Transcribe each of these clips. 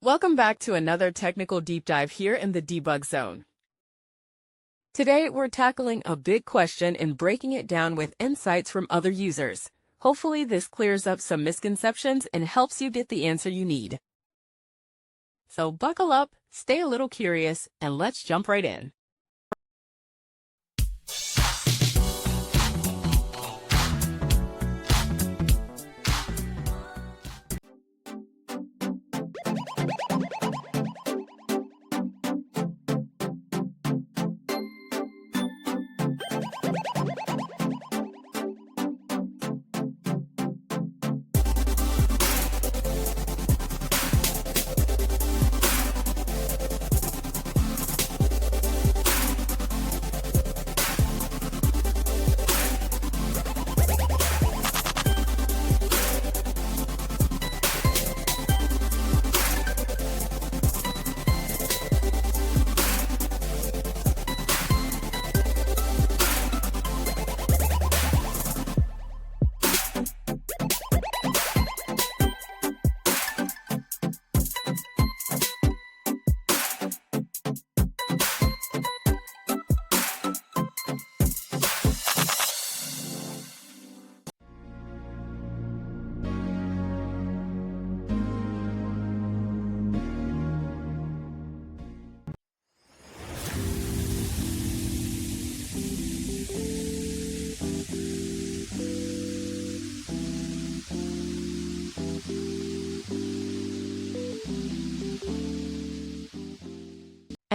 Welcome back to another technical deep dive here in the debug zone. Today, we're tackling a big question and breaking it down with insights from other users. Hopefully, this clears up some misconceptions and helps you get the answer you need. So buckle up, stay a little curious, and let's jump right in.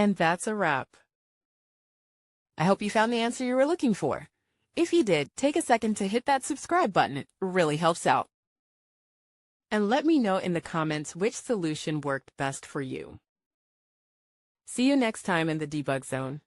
And that's a wrap. I hope you found the answer you were looking for. If you did, take a second to hit that subscribe button. It really helps out. And let me know in the comments which solution worked best for you. See you next time in the debug zone.